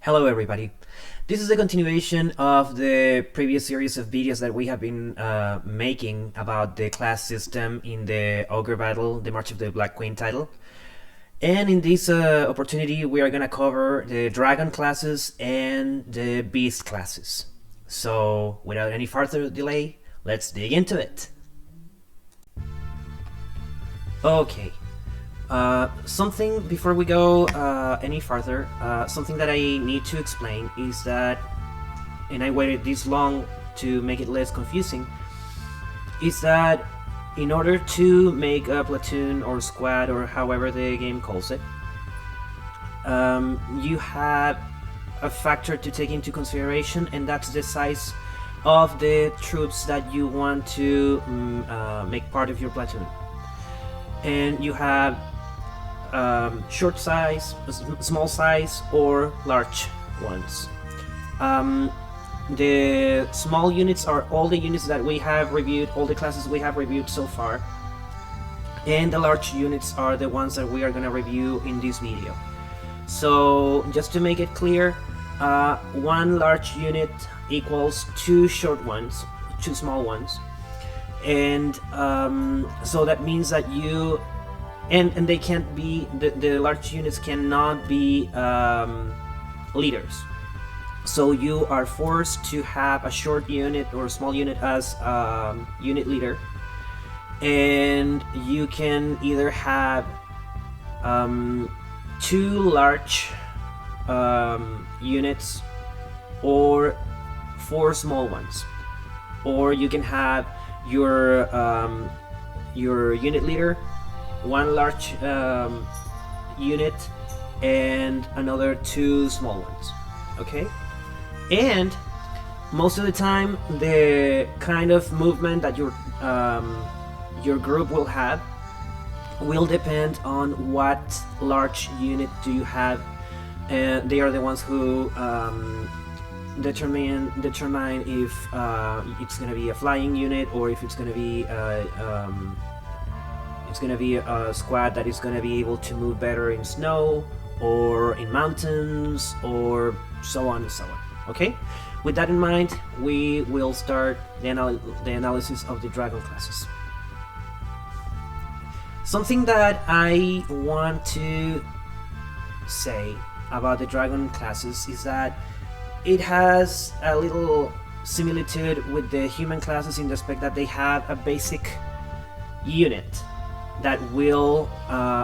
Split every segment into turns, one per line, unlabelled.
Hello everybody. This is a continuation of the previous series of videos that we have been making about the class system in the Ogre battle, the March of the Black Queen title. And in this opportunity we are gonna cover the Dragon classes and the Beast classes. So without any further delay, let's dig into it. Okay. Something before we go any further, something that I need to explain is that, and I waited this long to make it less confusing, is that in order to make a platoon or squad or however the game calls it, you have a factor to take into consideration, and that's the size of the troops that you want to make part of your platoon. And you have short size, small size, or large ones. The small units are all the units that we have reviewed, all the classes we have reviewed so far, and the large units are the ones that we are going to review in this video. So just to make it clear, one large unit equals two short ones, two small ones, and so that means that you and they can't be, the large units cannot be leaders. So you are forced to have a short unit or a small unit as unit leader, and you can either have two large units or four small ones, or you can have your unit leader, one large unit, and another two small ones. Okay, and most of the time the kind of movement that your group will have will depend on what large unit do you have, and they are the ones who determine if it's gonna be a flying unit, or if it's gonna be a squad that is gonna be able to move better in snow or in mountains, or so on and so on. Okay, with that in mind, we will start the analysis of the Dragon classes. Something that I want to say about the Dragon classes is that it has a little similitude with the human classes in the aspect that they have a basic unit that will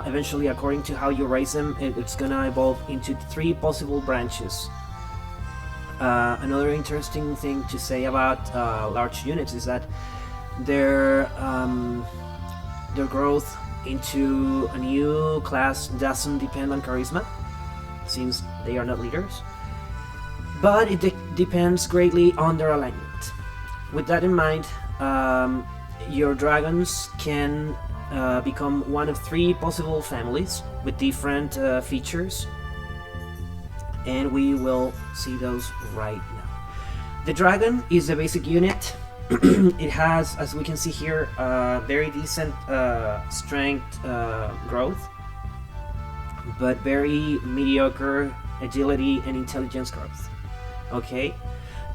eventually, according to how you raise them, it's gonna evolve into three possible branches. Another interesting thing to say about large units is that their growth into a new class doesn't depend on charisma, since they are not leaders, but it depends greatly on their alignment. With that in mind, your dragons can become one of three possible families with different features, and we will see those right now. The dragon is a basic unit. It has, as we can see here, very decent strength growth, but very mediocre agility and intelligence growth. Okay,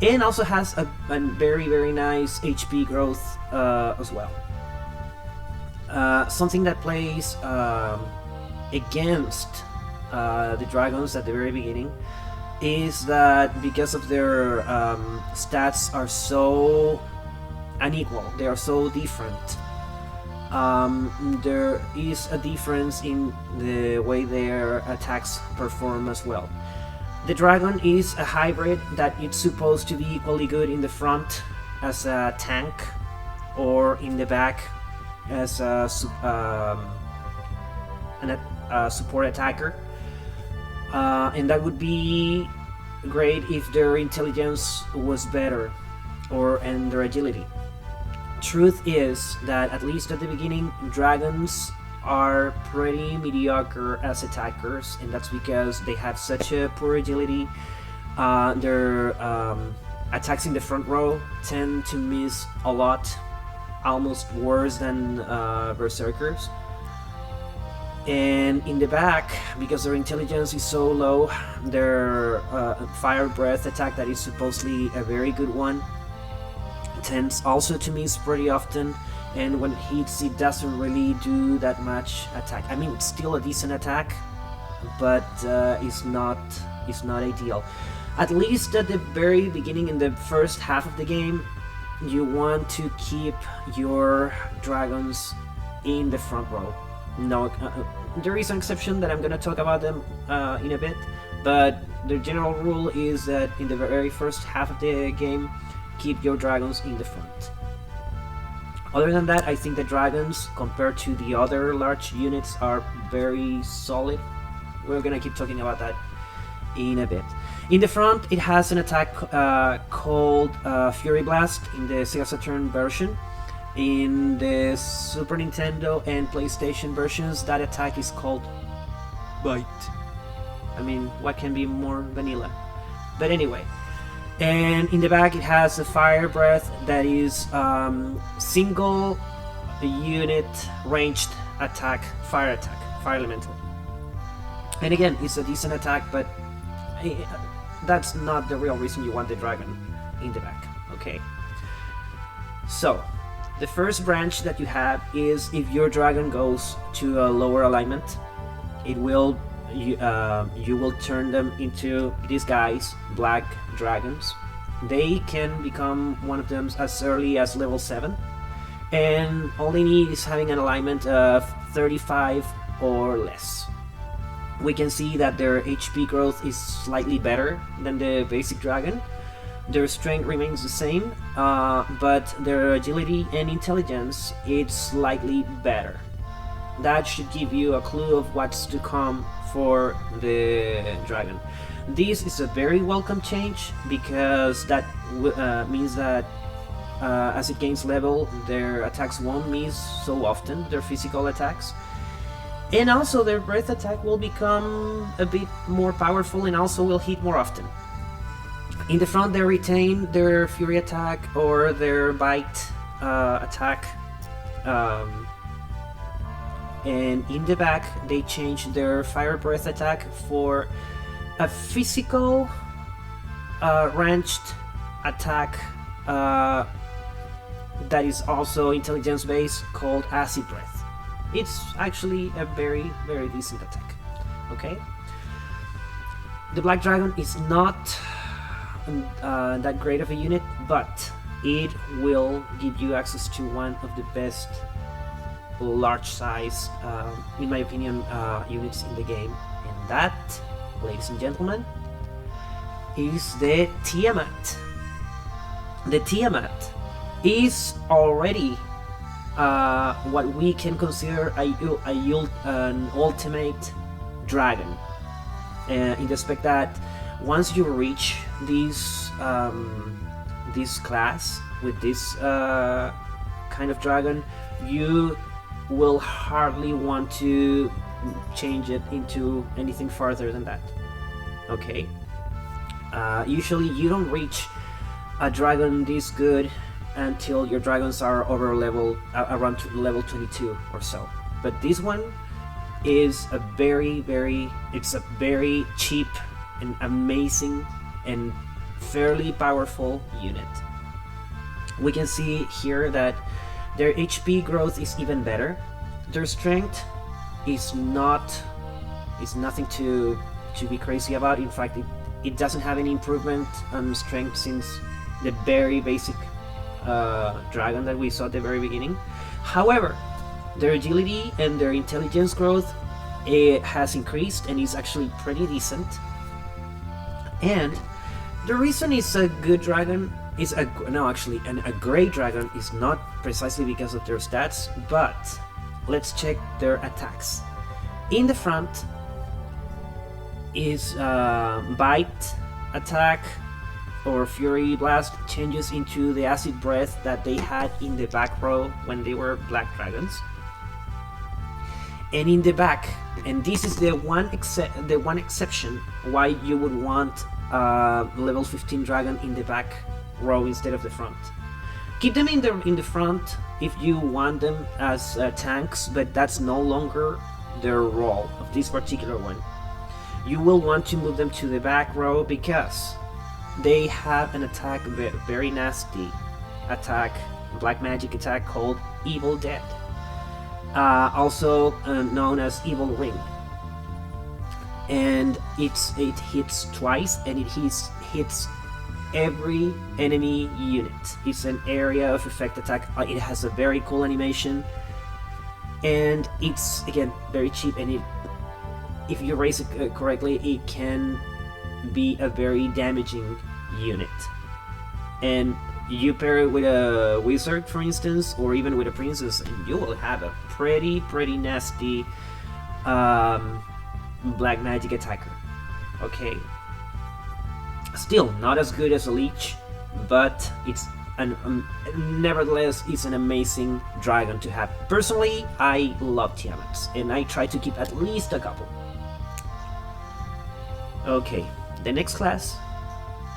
and also has a very nice HP growth as well. Something that plays against the dragons at the very beginning is that because of their stats are so unequal, they are so different, there is a difference in the way their attacks perform as well. The dragon is a hybrid that it's supposed to be equally good in the front as a tank, or in the back as a support attacker, and that would be great if their intelligence was better, and their agility. Truth is that, at least at the beginning, dragons are pretty mediocre as attackers, and that's because they have such a poor agility. Their attacks in the front row tend to miss a lot, almost worse than berserkers, And in the back, because their intelligence is so low, their fire breath attack, that is supposedly a very good one, tends also to miss pretty often, and when it hits, it doesn't really do that much attack. I mean, it's still a decent attack, but it's not ideal. At least at the very beginning, in the first half of the game, you want to keep your dragons in the front row. No, there is an exception that I'm going to talk about them in a bit, but the general rule is that in the very first half of the game, keep your dragons in the front. Other than that, I think the dragons, compared to the other large units, are very solid. We're going to keep talking about that in a bit. In the front, it has an attack called Fury Blast in the Sega Saturn version. In the Super Nintendo and PlayStation versions, that attack is called Bite. I mean, what can be more vanilla? But anyway. And in the back, it has a Fire Breath that is single unit ranged attack, fire elemental. And again, it's a decent attack, but that's not the real reason you want the dragon in the back. Okay. So, the first branch that you have is if your dragon goes to a lower alignment, it will you will turn them into these guys, black dragons. They can become one of them as early as level 7, and all they need is having an alignment of 35 or less. We can see that their HP growth is slightly better than the basic dragon. Their strength remains the same, but their agility and intelligence is slightly better. That should give you a clue of what's to come for the dragon. This is a very welcome change, because that means that as it gains level, their attacks won't miss so often, their physical attacks. And also their breath attack will become a bit more powerful and also will hit more often. In the front, they retain their Fury attack or their Bite attack. And in the back, they change their Fire Breath attack for a physical ranged attack that is also intelligence based, called Acid Breath. It's actually a very, very decent attack. Okay? The Black Dragon is not that great of a unit, but it will give you access to one of the best large size, in my opinion, units in the game, and that, ladies and gentlemen, is the Tiamat. The Tiamat is already what we can consider an ultimate dragon, in the aspect that once you reach this class with this kind of dragon, you will hardly want to change it into anything farther than that. Okay? Usually you don't reach a dragon this good until your dragons are over around level 22 or so. But this one is a very cheap and amazing and fairly powerful unit. We can see here that their HP growth is even better. Their strength is nothing to be crazy about. In fact, it doesn't have any improvement on strength since the very basic dragon that we saw at the very beginning. However, their agility and their intelligence growth has increased and is actually pretty decent. And the reason it's a good dragon is a great dragon is not precisely because of their stats, but let's check their attacks. In the front is Bite attack or Fury Blast changes into the Acid Breath that they had in the back row when they were black dragons. And in the back, and this is the one exception why you would want level 15 dragon in the back row instead of the front. Keep them in the front if you want them as tanks, but that's no longer their role of this particular one. You will want to move them to the back row because they have an attack, very nasty attack, black magic attack called Evil Dead, also known as Evil Ring. And it hits twice, and it hits every enemy unit. It's an area of effect attack. It has a very cool animation, and it's again very cheap. And if you raise it correctly, it can be a very damaging unit. And you pair it with a wizard, for instance, or even with a princess, and you will have a pretty nasty black magic attacker. Okay. Still not as good as a leech, but it's nevertheless it's an amazing dragon to have. Personally, I love Tiamats, and I try to keep at least a couple. Okay, the next class,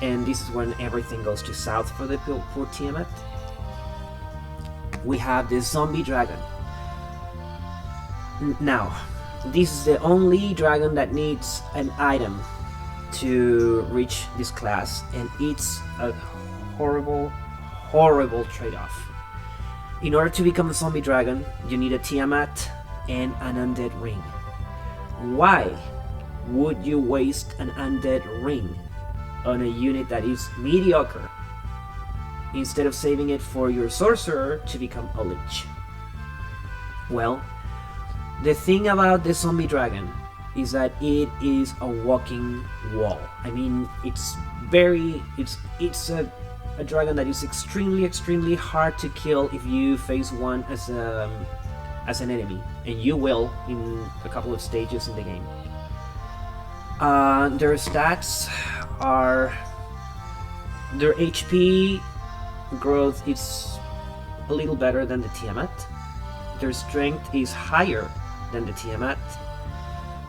and this is when everything goes to south for Tiamat. We have the zombie dragon. Now, this is the only dragon that needs an item to reach this class, and it's a horrible trade-off. In order to become a zombie dragon, you need a Tiamat and an undead ring. Why would you waste an undead ring on a unit that is mediocre instead of saving it for your sorcerer to become a lich? Well, the thing about the zombie dragon is that it is a walking wall. I mean, it's a dragon that is extremely hard to kill if you face one as an enemy, and you will in a couple of stages in the game. Their stats are, their HP growth is a little better than the Tiamat. Their strength is higher than the Tiamat,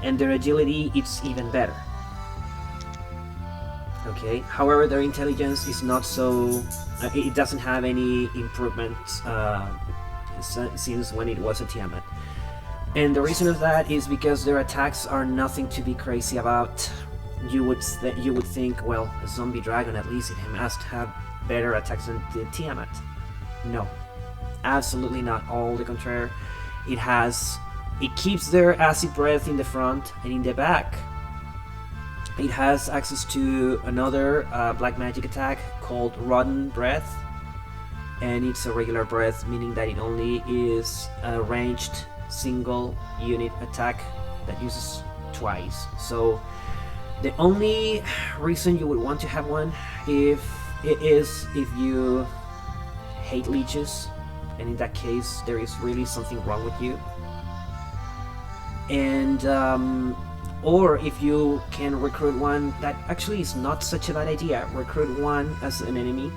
and their agility it's even better. Okay, however, their intelligence is not so. It doesn't have any improvements since when it was a Tiamat. And the reason of that is because their attacks are nothing to be crazy about. You would think, well, a zombie dragon, at least it must have better attacks than the Tiamat. No, absolutely not. All the contrary. It keeps their acid breath in the front, and in the back it has access to another black magic attack called Rotten Breath, and it's a regular breath, meaning that it only is a ranged single unit attack that uses twice. So the only reason you would want to have one if you hate leeches, and in that case there is really something wrong with you. And or if you can recruit one, that actually is not such a bad idea. Recruit one as an enemy,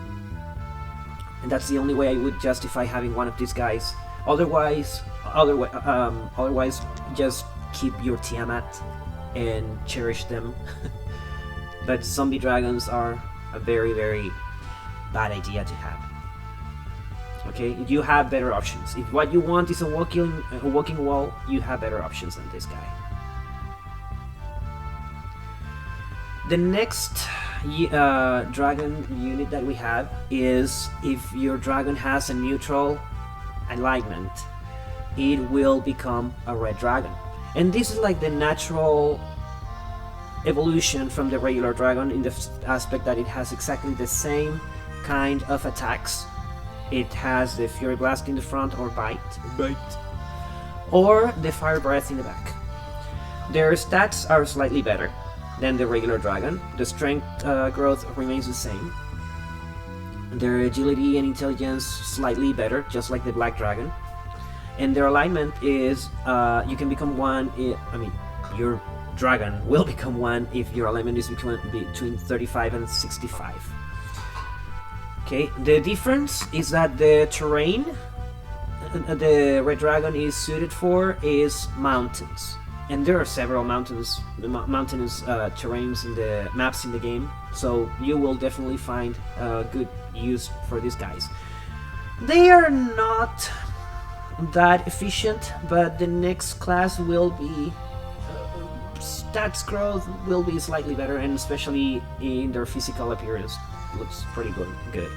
and that's the only way I would justify having one of these guys. Otherwise, just keep your Tiamat and cherish them. But zombie dragons are a very bad idea to have. Okay, you have better options. If what you want is a walking wall, you have better options than this guy. The next dragon unit that we have is, if your dragon has a neutral alignment, it will become a red dragon. And this is like the natural evolution from the regular dragon, in the aspect that it has exactly the same kind of attacks. It has the Fury Blast in the front, or Bite, or the Fire Breath in the back. Their stats are slightly better than the regular dragon. The strength growth remains the same. Their agility and intelligence slightly better, just like the black dragon. And their alignment is, you can become one. Your dragon will become one if your alignment is between 35 and 65. Okay, the difference is that the terrain the red dragon is suited for is mountains, and there are several mountainous terrains in the maps in the game, so you will definitely find good use for these guys. They are not that efficient, but the next class will be stats growth will be slightly better, and especially in their physical appearance looks pretty good.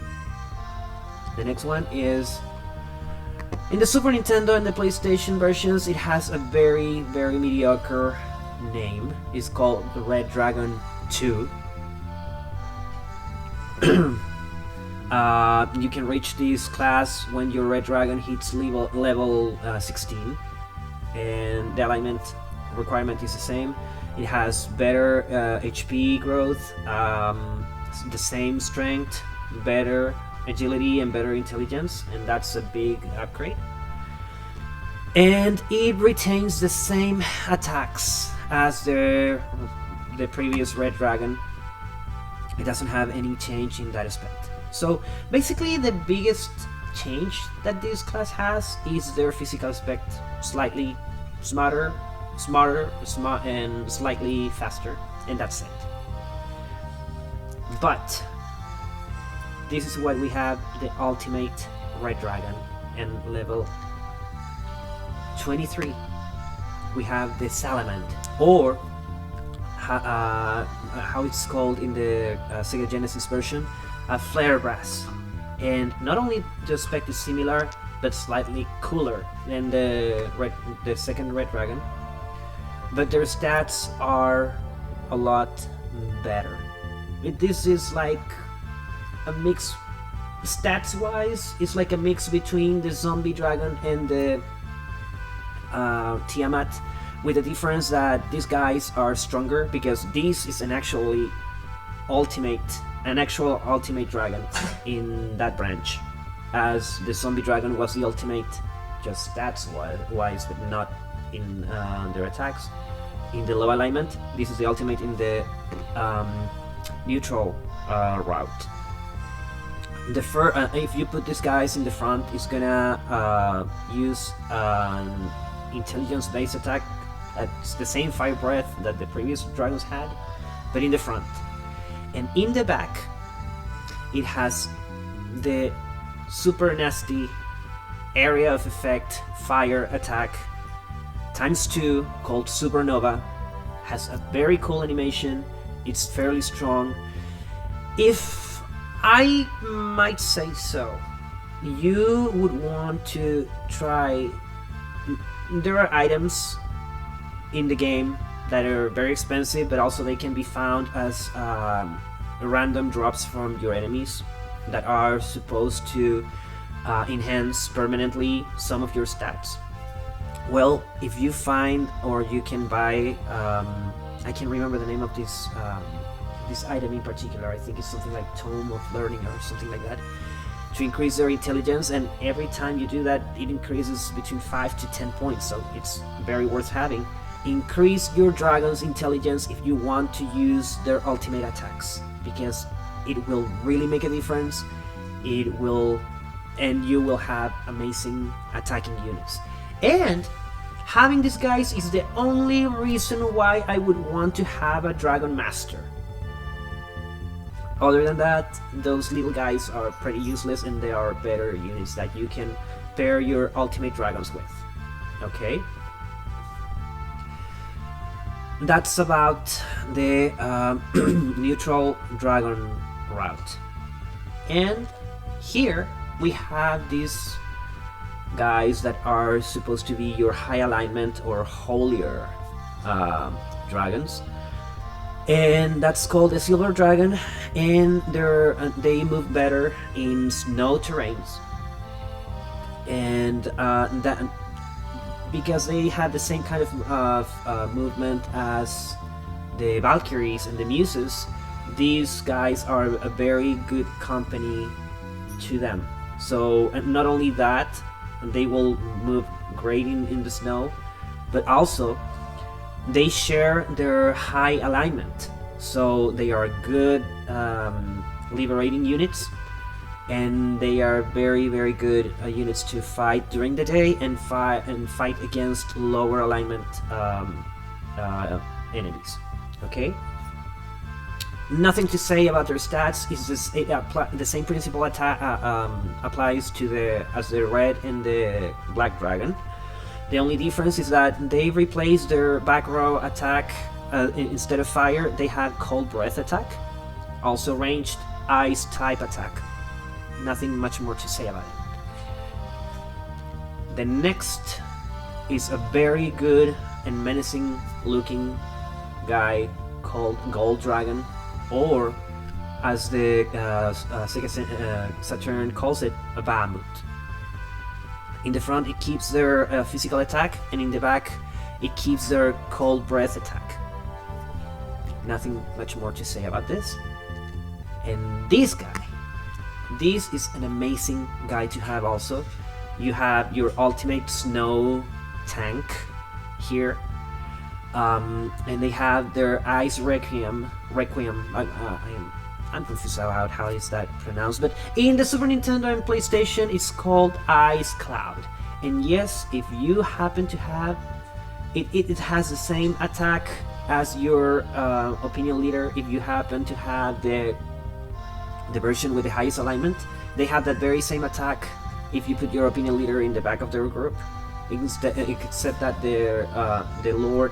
The next one is in the Super Nintendo and the PlayStation versions. It has a very mediocre name. It's called the Red Dragon 2. You can reach this class when your Red Dragon hits level 16, and the alignment requirement is the same. It has better HP growth, the same strength, better agility, and better intelligence, and that's a big upgrade. And it retains the same attacks as the previous Red Dragon. It doesn't have any change in that aspect. So basically the biggest change that this class has is their physical aspect. Slightly smarter, and slightly faster, and that's it. But this is what we have: the ultimate Red Dragon. And level 23 we have the Salamander, or how it's called in the Sega Genesis version, a Flare Brass. And not only the aspect is similar, but slightly cooler than the second Red Dragon, but their stats are a lot better. This is like a mix, stats wise, it's like a mix between the Zombie Dragon and the Tiamat, with the difference that these guys are stronger, because this is an actual ultimate dragon in that branch, as the Zombie Dragon was the ultimate just stats wise, but not in their attacks. In the low alignment, this is the ultimate in the neutral route. If you put these guys in the front, it's gonna use an intelligence-based attack at the same fire breath that the previous dragons had, but in the front. And in the back, it has the super nasty area of effect fire attack ×2 called Supernova. Has a very cool animation. It's fairly strong. If I might say so, you would want to try. There are items in the game that are very expensive, but also they can be found as random drops from your enemies that are supposed to enhance permanently some of your stats. Well, if you find, or you can buy, I can't remember the name of this item in particular. I think it's something like Tome of Learning or something like that, to increase their intelligence, and every time you do that, it increases between 5 to 10 points, so it's very worth having. Increase your dragon's intelligence if you want to use their ultimate attacks, because it will really make a difference. And you will have amazing attacking units. And having these guys is the only reason why I would want to have a Dragon Master. Other than that, those little guys are pretty useless, and they are better units that you can pair your ultimate dragons with. Okay? That's about the neutral dragon route. And here we have these guys that are supposed to be your high alignment or holier dragons, and that's called a Silver Dragon, and they move better in snow terrains, and that because they have the same kind of movement as the Valkyries and the Muses. These guys are a very good company to them. So, and not only that, they will move great in the snow, but also they share their high alignment, so they are good liberating units, and they are very good units to fight during the day and fight against lower alignment enemies. Okay. Nothing to say about their stats. It's just the same principle applies to the red and the black dragon. The only difference is that they replace their back row attack. Instead of fire, they have cold breath attack, also ranged ice type attack. Nothing much more to say about it. The next is a very good and menacing looking guy called Gold Dragon, or as the Sega Saturn calls it, a Bahamut. In the front it keeps their physical attack, and in the back it keeps their cold breath attack. Nothing much more to say about this. And this guy, this is an amazing guy to have also. You have your ultimate snow tank here, and they have their Ice Requiem. I'm confused about how is that pronounced, but in the Super Nintendo and PlayStation it's called Ice Cloud. And yes, if you happen to have it, it has the same attack as your opinion leader. If you happen to have the version with the highest alignment, they have that very same attack if you put your opinion leader in the back of their group, except that the lord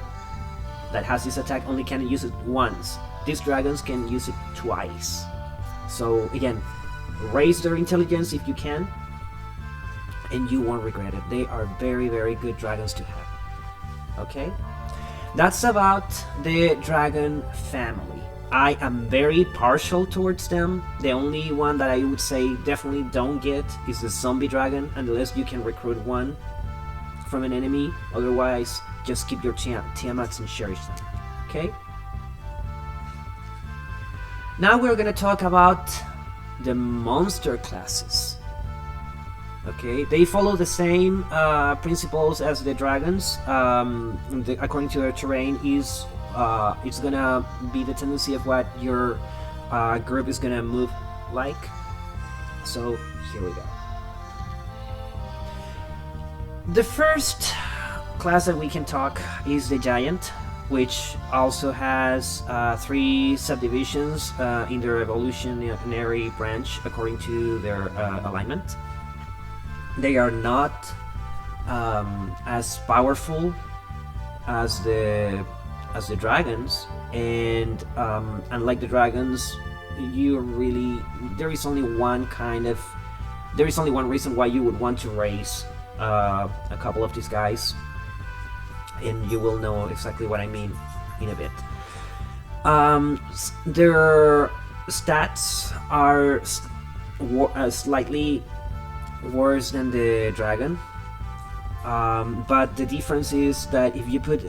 that has this attack only can use it once. These dragons can use it twice. So again, raise their intelligence if you can, and you won't regret it. They are very, very good dragons to have. Okay? That's about the dragon family. I am very partial towards them. The only one that I would say definitely don't get is the zombie dragon, unless you can recruit one from an enemy. Otherwise, just keep your Tiamats and cherish them. Okay? Now we're gonna talk about the monster classes. Okay, they follow the same principles as the dragons. According to their terrain, it's gonna be the tendency of what your group is gonna move like. So here we go. The first class that we can talk is the giant, which also has 3 subdivisions in their evolutionary branch according to their alignment. They are not as powerful as the dragons, and unlike the dragons, there is only one reason why you would want to raise a couple of these guys, and you will know exactly what I mean in a bit. Their stats are slightly worse than the dragon, but the difference is that if you put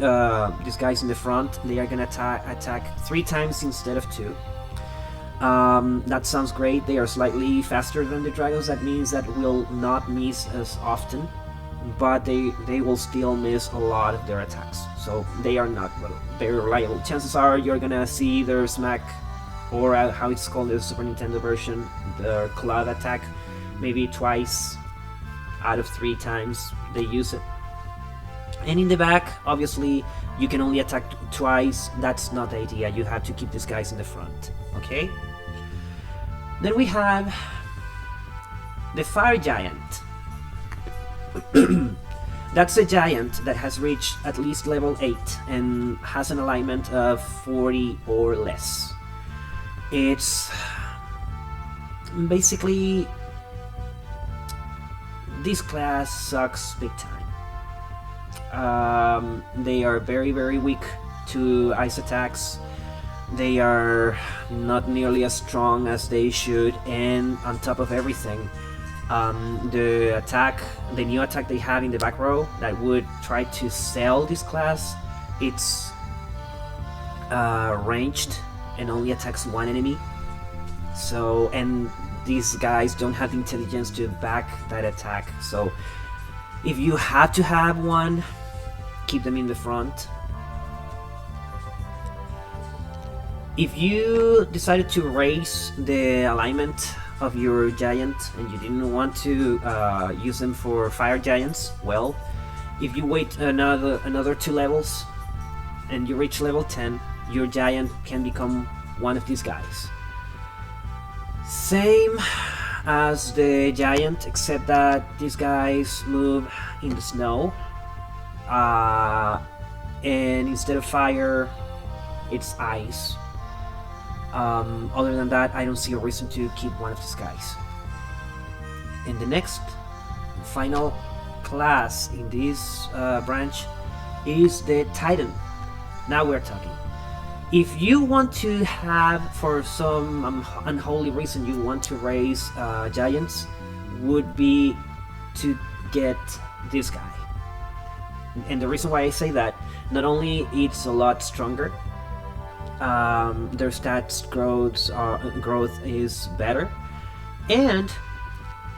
these guys in the front, they are gonna attack 3 times instead of 2. That sounds great. They are slightly faster than the dragons. That means that will not miss as often, but they will still miss a lot of their attacks, so they are not very reliable. Chances are you're gonna see their smack, or how it's called in the Super Nintendo version, their cloud attack, maybe twice out of 3 times they use it. And in the back, obviously, you can only attack twice. That's not the idea. You have to keep these guys in the front. Okay? Then we have the Fire Giant. That's a giant that has reached at least level 8 and has an alignment of 40 or less. It's basically, this class sucks big time. They are very, very weak to ice attacks. They are not nearly as strong as they should, and on top of everything, the new attack they have in the back row that would try to sell this class, it's ranged and only attacks 1 enemy. So, and these guys don't have the intelligence to back that attack. So if you have to have one, keep them in the front. If you decided to raise the alignment of your giant and you didn't want to use them for fire giants, well, if you wait another 2 levels and you reach level 10, your giant can become one of these guys. Same as the giant, except that these guys move in the snow, and instead of fire, it's ice. Other than that, I don't see a reason to keep one of these guys. And the next, final class in this branch is the Titan. Now we're talking. If you want to have, for some unholy reason, you want to raise giants, would be to get this guy. And the reason why I say that, not only it's a lot stronger, their stats growth is better, and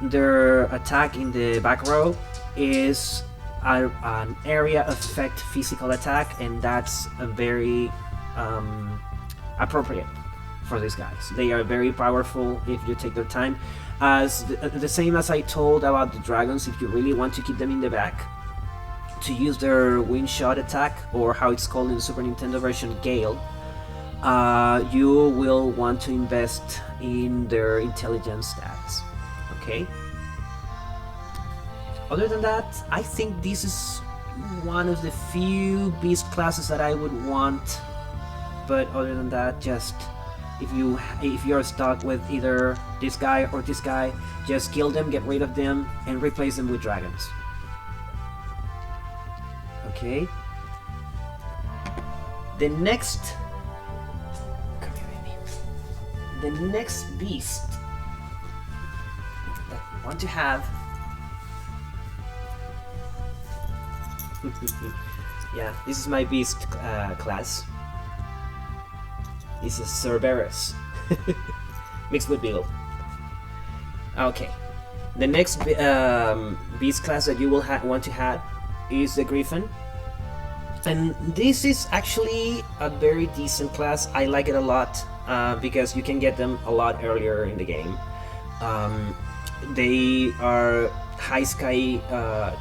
their attack in the back row is an area of effect physical attack, and that's a very appropriate for these guys. They are very powerful if you take their time. As the same as I told about the dragons, if you really want to keep them in the back, to use their wind shot attack, or how it's called in the Super Nintendo version, Gale, you will want to invest in their intelligence stats. Okay? Other than that, I think this is one of the few beast classes that I would want. But other than that, just if you're stuck with either this guy or this guy, just kill them, get rid of them, and replace them with dragons. Okay. The next, come here, baby. The next beast that I want to have. Yeah, this is my beast class. This is Cerberus, mixed with Beagle. Okay, the next beast class that you will want to have is the Griffin, and this is actually a very decent class. I like it a lot because you can get them a lot earlier in the game. They are high sky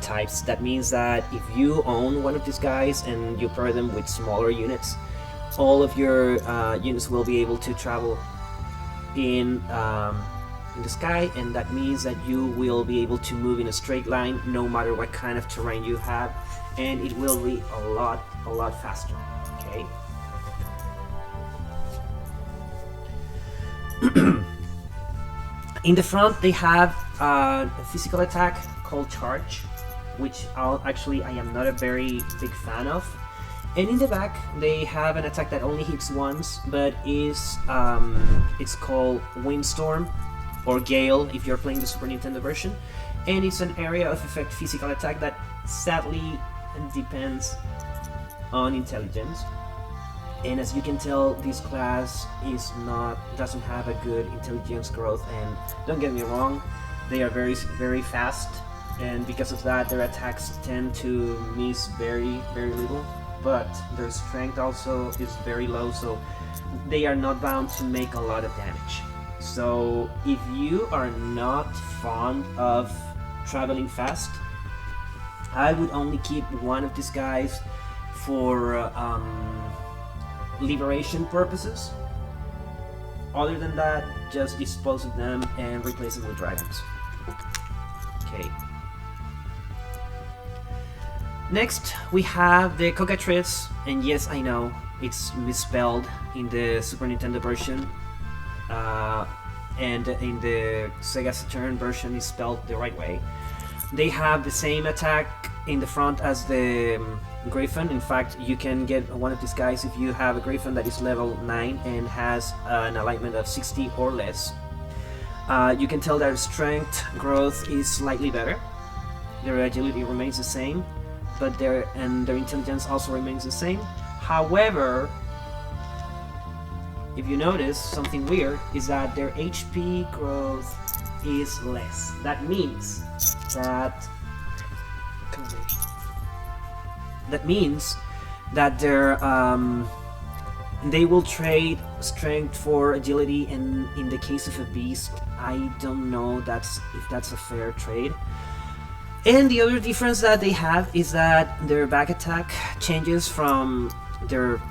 types. That means that if you own one of these guys and you pair them with smaller units, all of your units will be able to travel in the sky, and that means that you will be able to move in a straight line no matter what kind of terrain you have, and it will be a lot faster. Okay. In the front, they have a physical attack called Charge, which I am not a very big fan of. And in the back, they have an attack that only hits once, but is it's called Windstorm, or Gale if you're playing the Super Nintendo version, and it's an area of effect physical attack that sadly depends on intelligence. And as you can tell, this class doesn't have a good intelligence growth, and don't get me wrong, they are very fast, and because of that their attacks tend to miss very little, but their strength also is very low, so they are not bound to make a lot of damage. So if you are not fond of traveling fast, I would only keep one of these guys for liberation purposes. Other than that, just dispose of them and replace them with dragons. Okay. Next, we have the Cockatrice, and yes, I know it's misspelled in the Super Nintendo version, and in the Sega Saturn version is spelled the right way. They have the same attack in the front as the Griffin. In fact, you can get one of these guys if you have a Griffin that is level 9 and has an alignment of 60 or less. You can tell their strength growth is slightly better. Their agility remains the same, but their intelligence also remains the same. However, if you notice, something weird is that their HP growth is less. That means that they will trade strength for agility, and in the case of a beast, I don't know if that's a fair trade. And the other difference that they have is that their back attack changes from their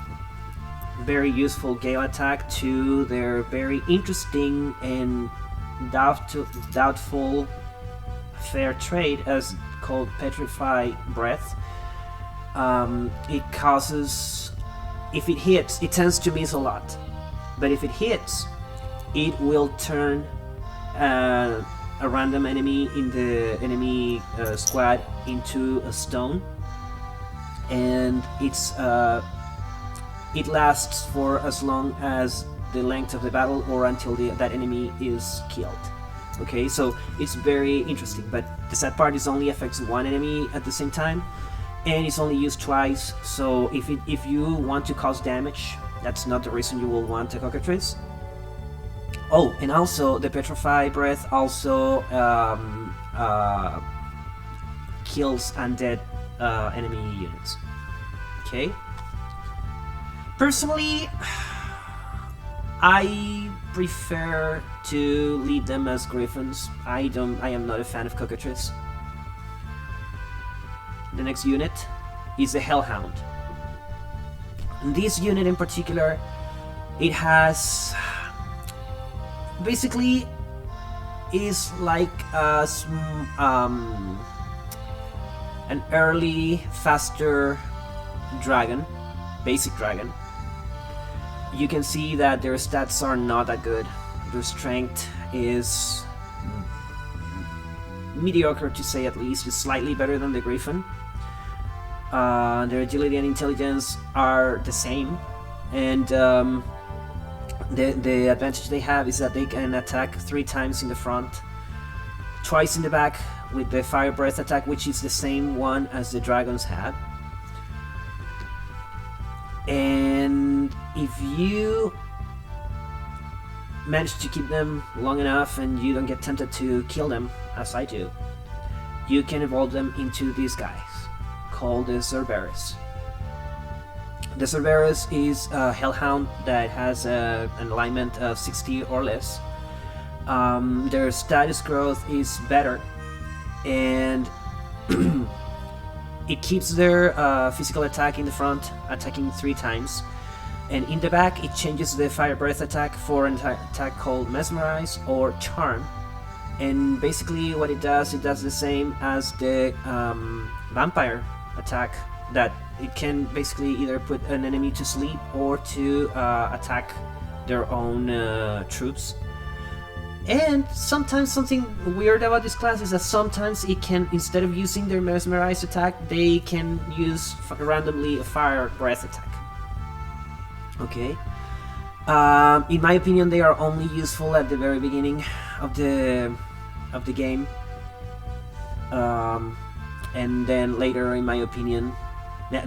very useful gale attack to their very interesting and doubtful fair trade as called Petrify Breath. It causes, if it hits, it tends to miss a lot, but if it hits, it will turn a random enemy in the enemy squad into a stone, and it lasts for as long as the length of the battle or until that enemy is killed. Okay, so it's very interesting, but the sad part is only affects one enemy at the same time, and it's only used twice. So if you want to cause damage, that's not the reason you will want a cockatrice. Oh, and also the Petrify Breath also kills undead enemy units. Okay. Personally, I prefer to leave them as griffins. I am not a fan of cockatrice. The next unit is the Hellhound. And this unit in particular, it has basically is like an early, faster dragon, basic dragon. You can see that their stats are not that good. Their strength is mediocre, to say at least. It's slightly better than the Griffin. Their agility and intelligence are the same, and the advantage they have is that they can attack 3 times in the front, twice in the back with the Fire Breath attack, which is the same one as the dragons have. And if you manage to keep them long enough and you don't get tempted to kill them, as I do, you can evolve them into these guys called the Cerberus. The Cerberus is a Hellhound that has an alignment of 60 or less. Their status growth is better, and it keeps their physical attack in the front, attacking 3 times, and in the back it changes the Fire Breath attack for an attack called Mesmerize or Charm. And basically what it does the same as the Vampire attack, that it can basically either put an enemy to sleep or to attack their own troops. And sometimes something weird about this class is that sometimes it can, instead of using their Mesmerize attack, they can use randomly a Fire Breath attack. Okay. In my opinion, they are only useful at the very beginning of the game, and then later, in my opinion,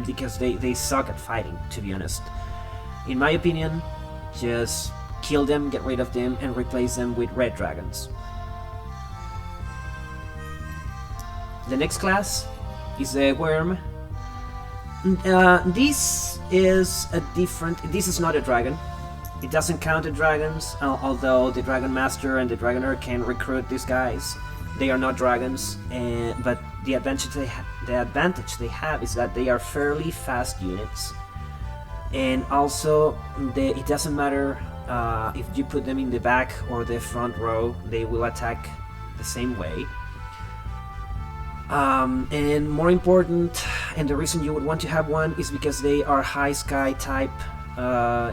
because they suck at fighting, to be honest. In my opinion, just kill them, get rid of them, and replace them with red dragons. The next class is the Worm. This is not a dragon. It doesn't count the dragons, although the Dragon Master and the Dragoner can recruit these guys. They are not dragons, but the advantage they have is that they are fairly fast units, and also it doesn't matter if you put them in the back or the front row, they will attack the same way. And more important, and the reason you would want to have one is because they are high sky type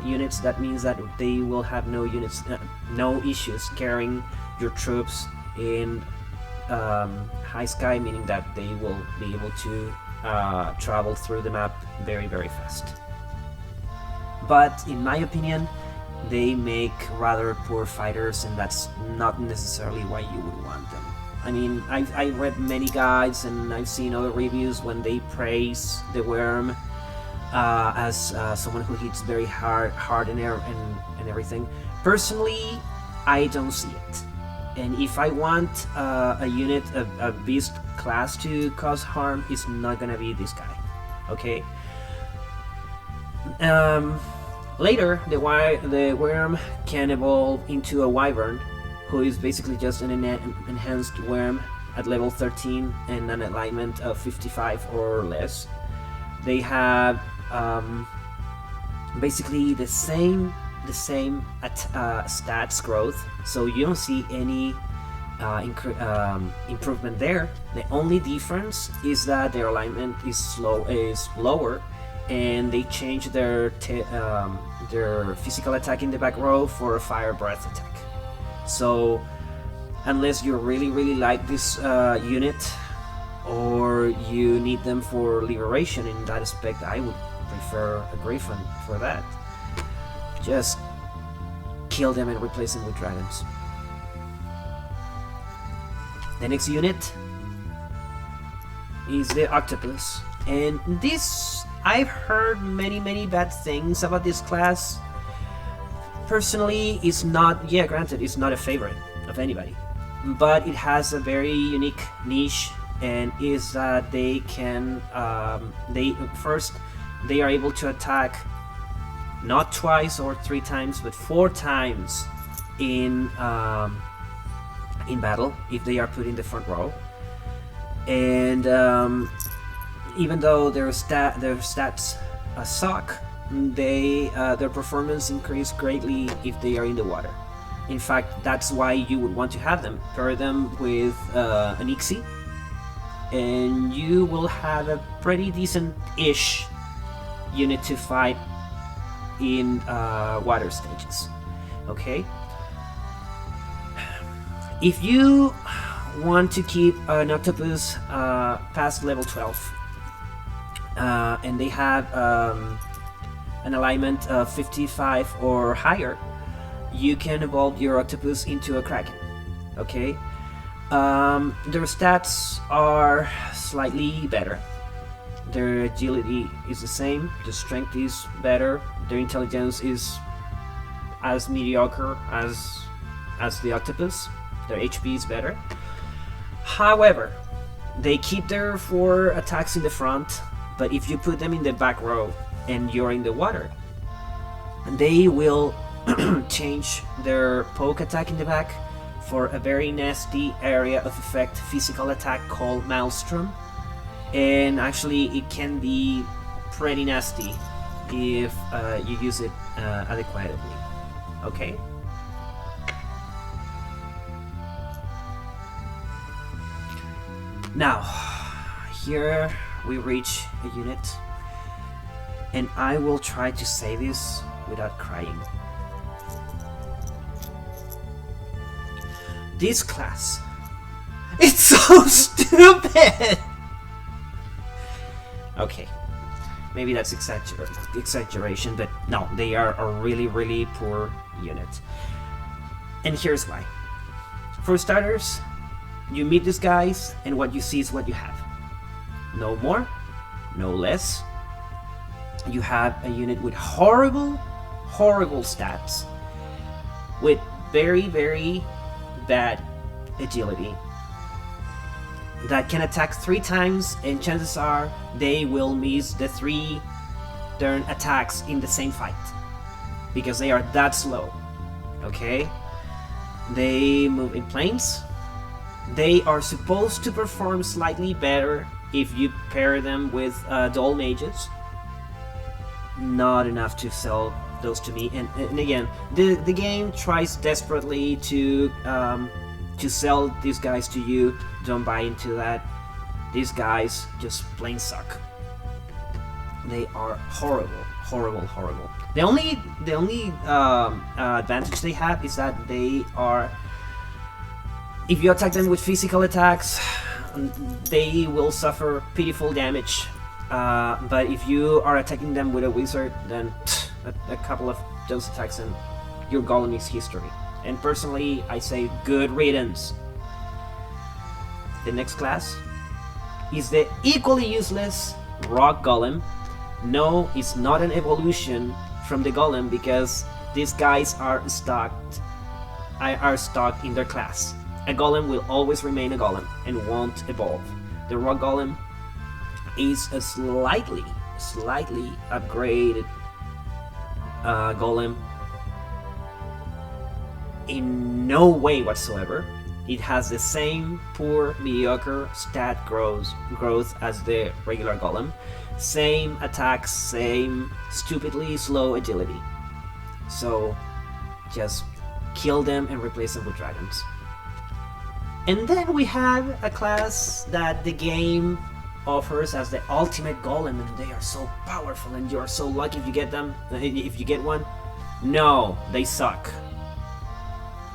units. That means that they will have no issues carrying your troops in high sky, meaning that they will be able to travel through the map very, very fast. But in my opinion, they make rather poor fighters, and that's not necessarily why you would want them. I mean, I read many guides and I've seen other reviews when they praise the Worm as someone who hits very hard and everything. Personally, I don't see it. And if I want a unit, a beast class to cause harm, it's not gonna be this guy. Okay. Later, the Worm can evolve into a Wyvern, who is basically just an enhanced worm at level 13 and an alignment of 55 or less. They have basically the same stats growth, so you don't see any improvement there. The only difference is that their alignment is lower, and they change their physical attack in the back row for a fire breath attack. So unless you really like this unit, or you need them for liberation in that aspect, I would prefer a Griffin for that. Just kill them and replace them with dragons. The next unit is the Octopus, and this, I've heard many bad things about this class. Personally, it's not, granted, it's not a favorite of anybody, but it has a very unique niche, and is that they can, they are able to attack not twice or 3 times, but 4 times in battle if they are put in the front row. And even though their stats suck, their performance increase greatly if they are in the water. In fact, that's why you would want to have them. Pair them with an Ixie, and you will have a pretty decent-ish unit to fight in water stages. Okay? If you want to keep an Octopus past level 12, and they have an alignment of 55 or higher, you can evolve your Octopus into a Kraken. Okay? Their stats are slightly better. Their agility is the same, the strength is better, their intelligence is as mediocre as the Octopus, their HP is better. However, they keep their 4 attacks in the front, but if you put them in the back row and you're in the water, they will change their poke attack in the back for a very nasty area of effect physical attack called Maelstrom. And actually it can be pretty nasty if you use it adequately. Okay? Now, here we reach a unit, and I will try to say this without crying. This class, it's so stupid! Okay, maybe that's exaggeration, but no, they are a really poor unit. And here's why. For starters, you meet these guys, and what you see is what you have. No more, no less. You have a unit with horrible stats, with very bad agility, that can attack 3 times, and chances are they will miss the 3 turn attacks in the same fight, because they are that slow. Okay? They move in planes. They are supposed to perform slightly better if you pair them with dual mages. Not enough to sell those to me. And again, the game tries desperately to sell these guys to you. Don't buy into that. These guys just plain suck. They are horrible. The only advantage they have is that they are, if you attack them with physical attacks, they will suffer pitiful damage. But if you are attacking them with a wizard, then a couple of those attacks and your golem is history. And personally, I say good riddance. The next class is the equally useless Rock Golem. No, it's not an evolution from the Golem, because these guys are stuck in their class. A Golem will always remain a Golem and won't evolve. The Rock Golem is a slightly upgraded Golem. In no way whatsoever It has the same poor, mediocre stat growth as the regular golem. Same attacks, same stupidly slow agility. So just kill them and replace them with dragons. And then we have a class that the game offers as the ultimate golem, and they are so powerful and you're so lucky if you get them, if you get one. No, they suck.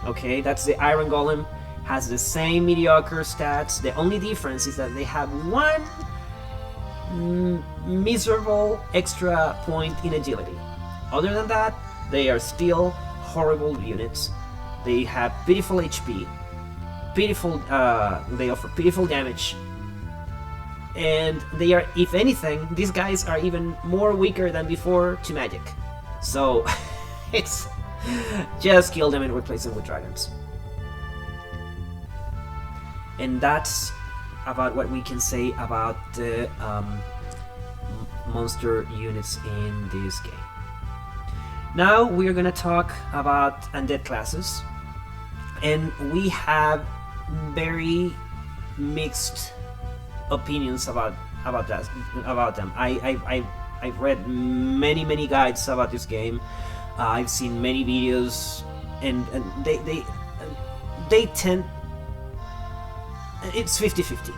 Okay, that's the iron golem. Has the same mediocre stats. The only difference is that they have one miserable extra point in agility. Other than that, they are still horrible units. They have pitiful HP, they offer pitiful damage, and they are, if anything, these guys are even more weaker than before to magic. So it's just kill them and replace them with dragons. And that's about what we can say about the monster units in this game. Now we're gonna talk about undead classes, and we have very mixed opinions about them. I've read many guides about this game. I've seen many videos, and they tend, it's 50-50.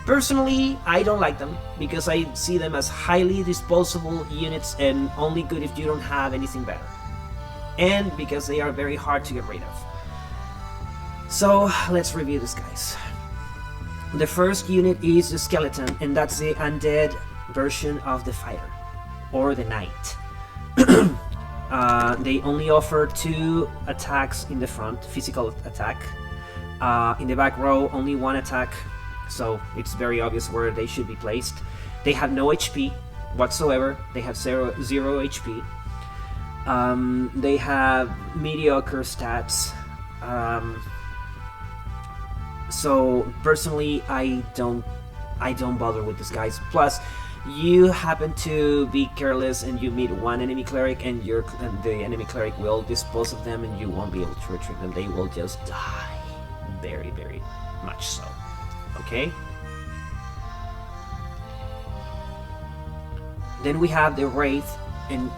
Personally, I don't like them because I see them as highly disposable units and only good if you don't have anything better, and because they are very hard to get rid of. So let's review these guys. The first unit is the skeleton, and that's the undead version of the fighter or the knight. They only offer 2 attacks in the front, physical attack. In the back row, only 1 attack, so it's very obvious where they should be placed. They have no HP whatsoever. They have zero HP. They have mediocre stats. So personally, I don't bother with these guys. Plus, you happen to be careless and you meet one enemy cleric, and the enemy cleric will dispose of them, and you won't be able to retrieve them. They will just die, very much so. Okay. Then we have the wraith, and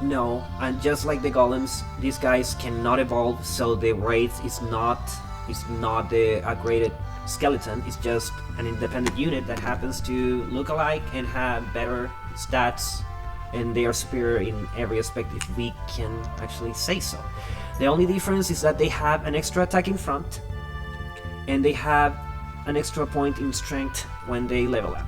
just like the golems, these guys cannot evolve. So the wraith is not the upgraded skeleton. It's just an independent unit that happens to look alike and have better stats, and they are superior in every aspect, if we can actually say so. The only difference is that they have an extra attack in front, and they have an extra point in strength when they level up.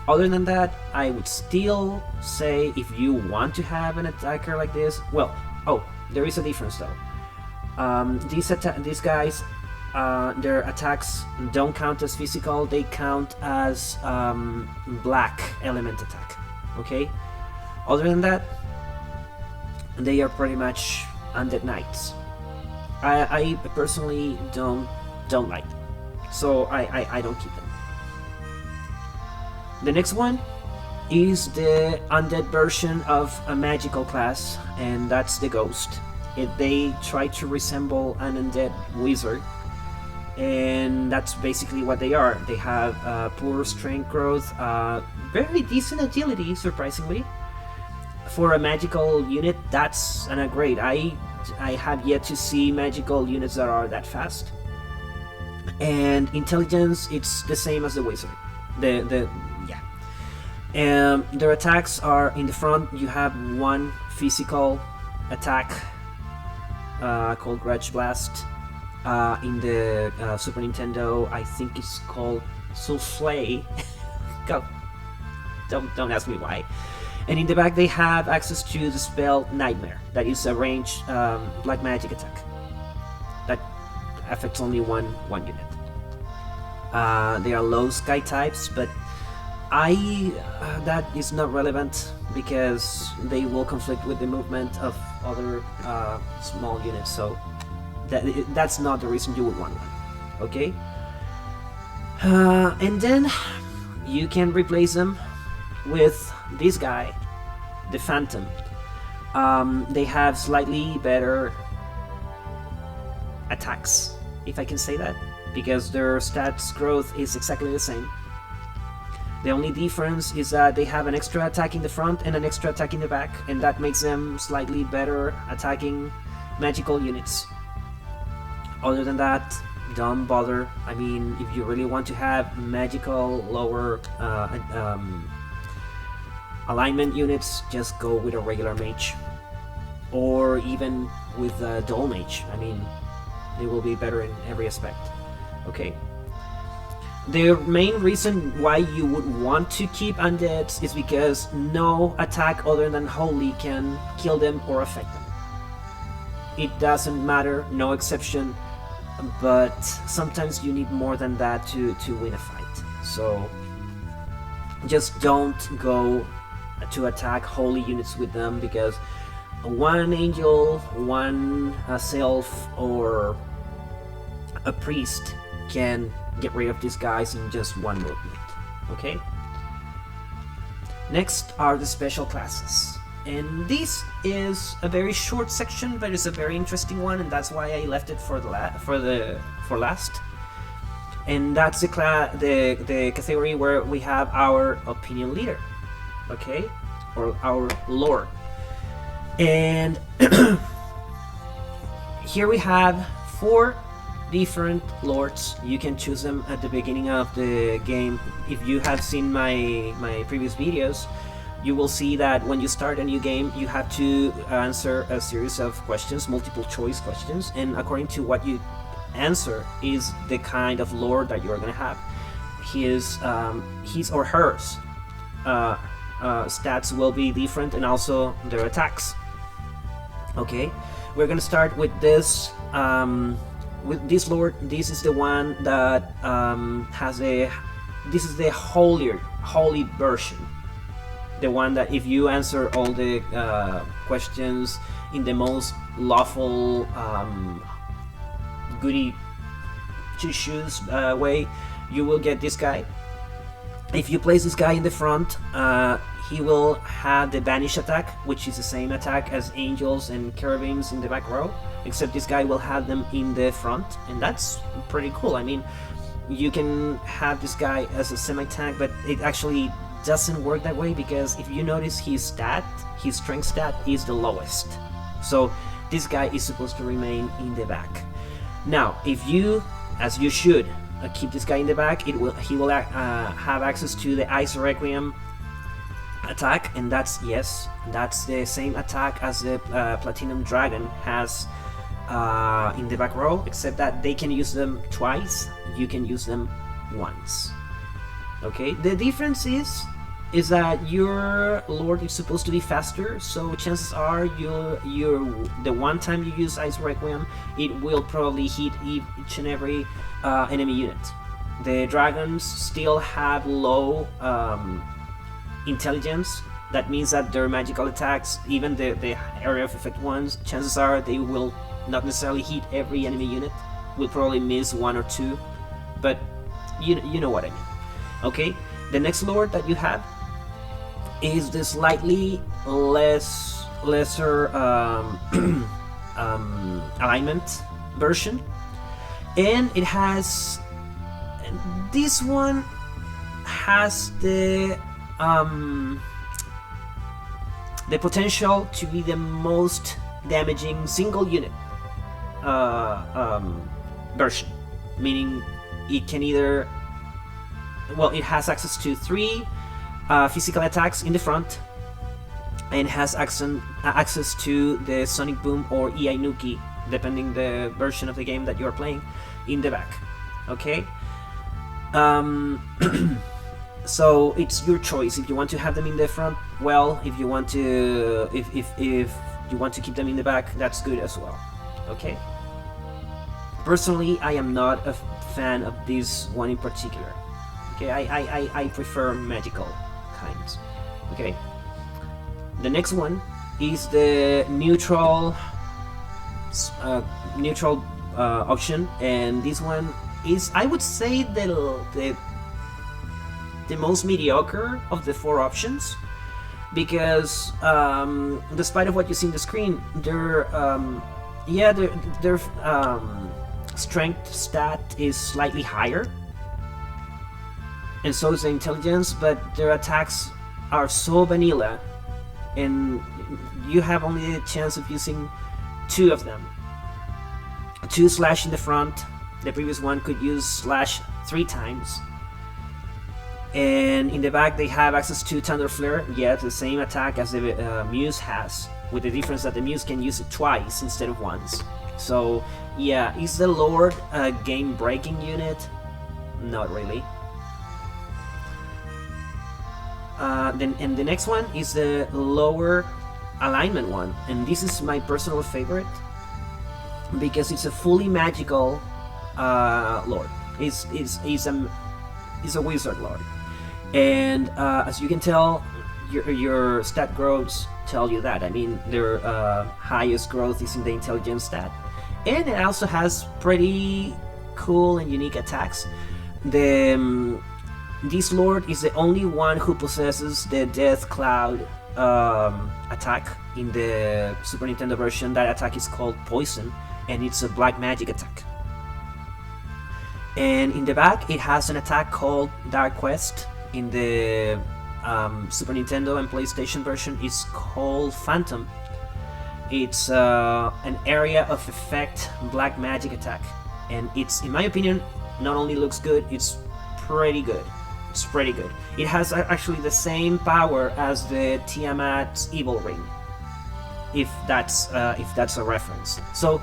Other than that, I would still say, if you want to have an attacker like this, well, there is a difference though. These guys, their attacks don't count as physical, they count as black element attack. Okay? Other than that, they are pretty much undead knights. I personally don't like them, so I don't keep them. The next one is the undead version of a magical class, and that's the ghost. They try to resemble an undead wizard, and that's basically what they are. They have poor strength growth, very decent agility, surprisingly. For a magical unit, that's an upgrade. I have yet to see magical units that are that fast. And intelligence, it's the same as the wizard. Their attacks are in the front. You have 1 physical attack called Grudge Blast. In the Super Nintendo, I think it's called Souffle. Don't ask me why. And in the back, they have access to the spell Nightmare. That is a ranged black magic attack that affects only one unit. They are low sky types, but that is not relevant because they will conflict with the movement of other small units. So that's not the reason you would want one. Okay. And then you can replace them with this guy, the Phantom. They have slightly better attacks, if I can say that. because their stats growth is exactly the same. The only difference is that they have an extra attack in the front and an extra attack in the back, and that makes them slightly better attacking magical units. Other than that, don't bother. I mean, if you really want to have magical lower alignment units, just go with a regular mage, or even with a dual mage. I mean, they will be better in every aspect. Okay. The main reason why you would want to keep undeads is because no attack other than holy can kill them or affect them. It doesn't matter, no exception, but sometimes you need more than that to win a fight. So just don't go to attack holy units with them, because one angel, one sylph, or a priest can get rid of these guys in just one movement. Okay? Next are the special classes. And this is a very short section, but it's a very interesting one, and that's why I left it for last. And that's the category where we have our opinion leader, okay, or our lord. And here we have 4 different lords. You can choose them at the beginning of the game. If you have seen my previous videos, you will see that when you start a new game, you have to answer a series of questions, multiple choice questions, and according to what you answer is the kind of lord that you're gonna have. His or hers stats will be different, and also their attacks. Okay, we're gonna start with this lord. This is the one that this is the holy version. The one that if you answer all the questions in the most lawful, goody two-shoes way, you will get this guy. If you place this guy in the front, he will have the banish attack, which is the same attack as angels and cherubims in the back row, except this guy will have them in the front, and that's pretty cool. I mean, you can have this guy as a semi-tank, but it actually doesn't work that way, because if you notice his strength stat is the lowest. So this guy is supposed to remain in the back. Now, if you, as you should, keep this guy in the back, he will have access to the Ice Requiem attack, and that's the same attack as the Platinum Dragon has in the back row, except that they can use them twice, you can use them once. Okay, the difference is that your lord is supposed to be faster, so chances are the one time you use Ice Requiem, it will probably hit each and every enemy unit. The dragons still have low intelligence. That means that their magical attacks, even the area of effect ones, chances are they will not necessarily hit every enemy unit, will probably miss 1 or 2, but you know what I mean. Okay, the next lord that you have is the slightly lesser alignment version, and this one has the potential to be the most damaging single unit version, meaning it can either, well, it has access to 3 physical attacks in the front, and has access to the Sonic Boom or Iainuki, depending the version of the game that you're playing, in the back. Okay, so it's your choice if you want to have them in the front. Well, if you want to, if you want to keep them in the back, that's good as well. Okay. Personally, I am not a fan of this one in particular. Okay, I prefer magical kinds. Okay. The next one is the neutral option, and this one is, I would say, the most mediocre of the 4 options, because despite of what you see in the screen, their strength stat is slightly higher, and so is the intelligence, but their attacks are so vanilla, and you have only the chance of using 2 of them. 2 slash in the front. The previous one could use slash 3 times. And in the back they have access to Thunder Flare, yet the same attack as the Muse has, with the difference that the Muse can use it twice instead of once. So yeah, is the Lord a game-breaking unit? Not really. Then the next one is the lower alignment one, and this is my personal favorite because it's a fully magical Lord. It's a wizard Lord, and as you can tell, your stat growths tell you that. I mean, their highest growth is in the intelligence stat, and it also has pretty cool and unique attacks. This Lord is the only one who possesses the Death Cloud attack. In the Super Nintendo version, that attack is called Poison, and it's a black magic attack. And in the back, it has an attack called Dark Quest. In the Super Nintendo and PlayStation version, it's called Phantom. It's an area of effect black magic attack, and it's, in my opinion, not only looks good, it's pretty good. It's pretty good. It has actually the same power as the Tiamat's Evil Ring, if that's a reference. So,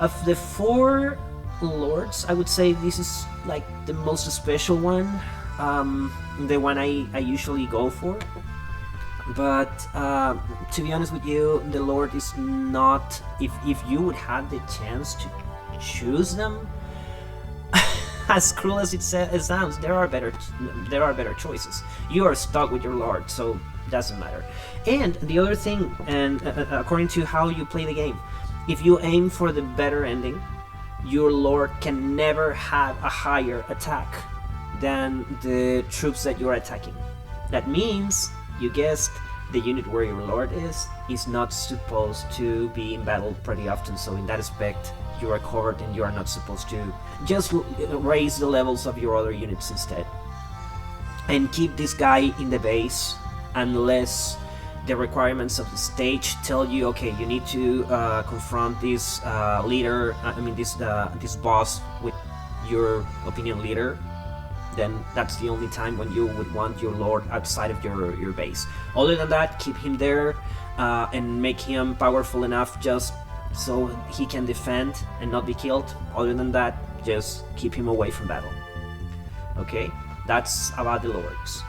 of the 4 lords, I would say this is like the most special one, the one I usually go for. But to be honest with you, the Lord is not. If you would have the chance to choose them, as cruel as it sounds, there are better choices. You are stuck with your Lord, so it doesn't matter. And the other thing, and according to how you play the game, if you aim for the better ending, your Lord can never have a higher attack than the troops that you're attacking. That means, you guessed, the unit where your Lord is not supposed to be in battle pretty often, so in that aspect you are covered and you are not supposed to just raise the levels of your other units instead. And keep this guy in the base unless the requirements of the stage tell you, okay, you need to confront this this boss with your opinion leader. Then that's the only time when you would want your Lord outside of your base. Other than that, keep him there and make him powerful enough just so he can defend and not be killed. Other than that, just keep him away from battle. Okay, that's about the Lords.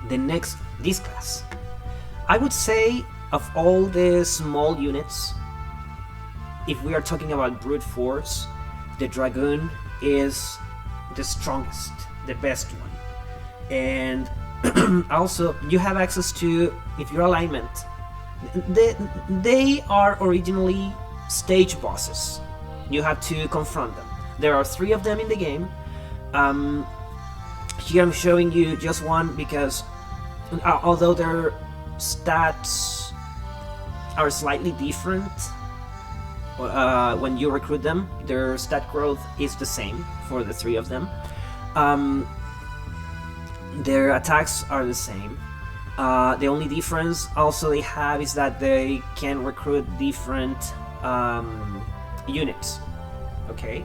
The next, this class. I would say of all the small units, if we are talking about brute force, the Dragoon is the strongest, the best one. And also, you have access to, if your alignment, they are originally stage bosses. You have to confront them. There are 3 of them in the game. Here I'm showing you just one because although their stats are slightly different when you recruit them, their stat growth is the same for the 3 of them. Their attacks are the same. The only difference also they have is that they can recruit different units. Okay,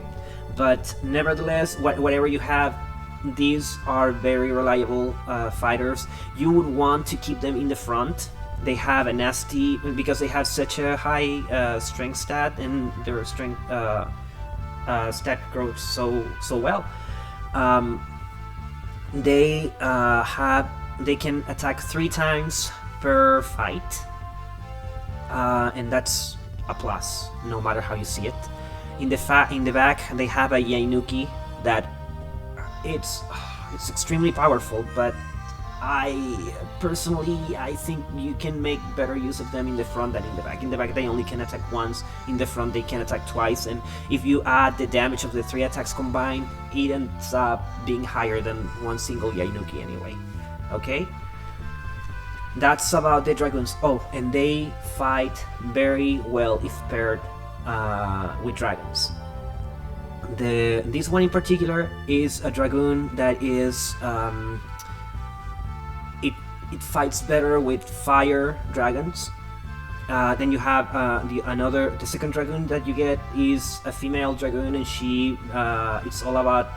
but nevertheless, whatever you have, these are very reliable fighters. You would want to keep them in the front. They have a nasty, because they have such a high strength stat, and their strength stat grows so well. They can attack 3 times per fight, and that's a plus, no matter how you see it. In the back, they have a Yainuki that it's extremely powerful, but I think you can make better use of them in the front than in the back. In the back, they only can attack once. In the front, they can attack twice, and if you add the damage of the 3 attacks combined, it ends up being higher than one single Yainuki anyway. Okay? That's about the Dragoons. Oh, and they fight very well if paired with dragons. This one in particular is a dragoon that is it fights better with fire dragons. Then you have the second dragoon that you get is a female dragoon, and she it's all about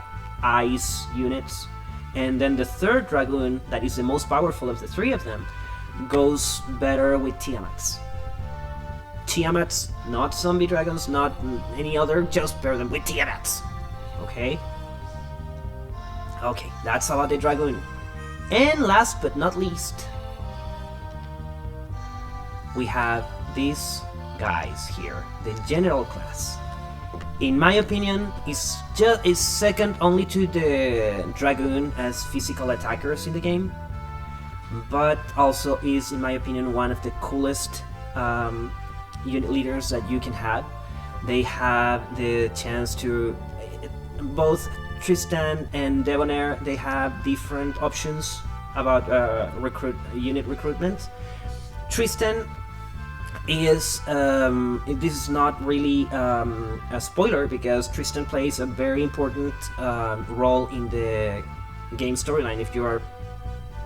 ice units. And then the third dragoon, that is the most powerful of the three of them, goes better with Tiamats. Tiamats, not zombie dragons, not any other, just pair them with Tiamats. Okay? Okay, that's about the dragoon. And last but not least, we have these guys here, the general class. In my opinion, is second only to the dragoon as physical attackers in the game, but also is, in my opinion, one of the coolest unit leaders that you can have. They have the chance to, both Tristan and Debonair, they have different options about unit recruitment. Tristan is this is not really a spoiler, because Tristan plays a very important role in the game storyline if you are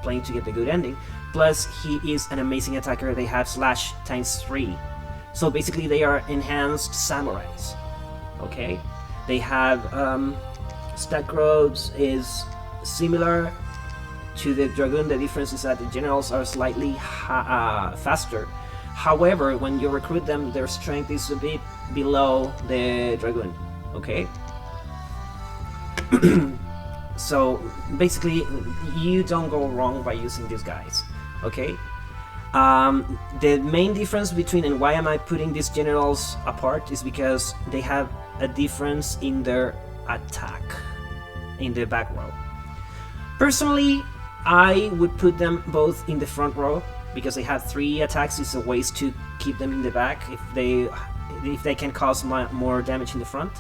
playing to get the good ending. Plus, he is an amazing attacker. They have slash ×3, so basically they are enhanced samurais. Okay, they have stack growths is similar to the dragoon. The difference is that the generals are slightly faster. However, when you recruit them, their strength is a bit below the dragoon. Okay. So basically, you don't go wrong by using these guys. Okay. The main difference between, and why am I putting these generals apart, is because they have a difference in their attack in the back row. Personally, I would put them both in the front row, because they have 3 attacks. It's a ways to keep them in the back if they can cause more damage in the front.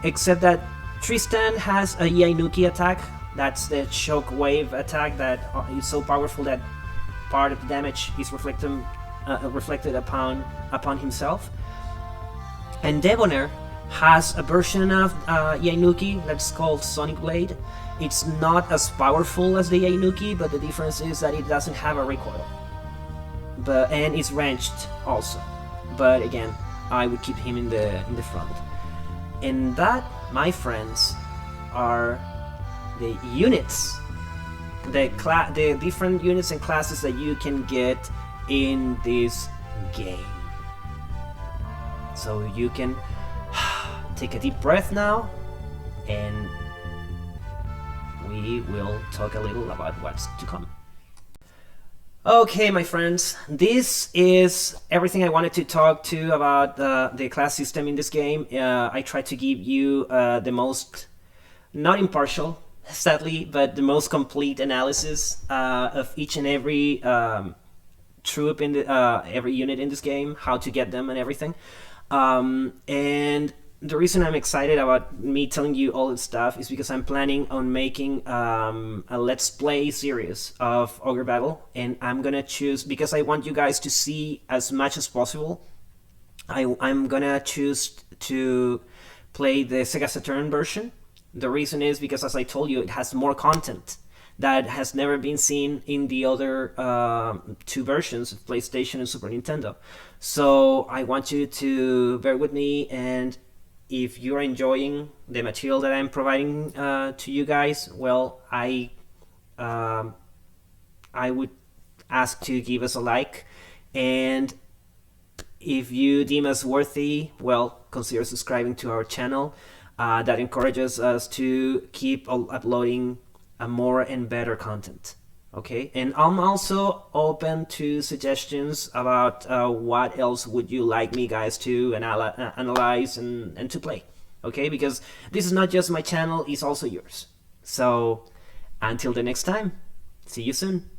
Except that Tristan has a Yainuki attack. That's the shockwave attack that is so powerful that part of the damage is reflected upon himself. And Debonair has a version of Yainuki that's called Sonic Blade. It's not as powerful as the Yainuki, but the difference is that it doesn't have a recoil. And it's ranged also. But again, I would keep him in the front. And that, my friends, are the units, the different units and classes that you can get in this game. So you can take a deep breath now, and we will talk a little about what's to come. Okay, my friends, this is everything I wanted to talk to about the class system in this game. I tried to give you the most, not impartial, sadly, but the most complete analysis of each and every troop in every unit in this game, how to get them and everything. And the reason I'm excited about me telling you all this stuff is because I'm planning on making a Let's Play series of Ogre Battle, and I'm gonna choose, because I want you guys to see as much as possible, I'm gonna choose to play the Sega Saturn version. The reason is because, as I told you, it has more content that has never been seen in the other 2 versions of PlayStation and Super Nintendo. So I want you to bear with me, and if you're enjoying the material that I'm providing to you guys, well, I would ask to give us a like, and if you deem us worthy, well, consider subscribing to our channel. That encourages us to keep uploading more and better content. Okay, and I'm also open to suggestions about what else would you like me guys to analyze and to play. Okay, because this is not just my channel, it's also yours. So until the next time, see you soon.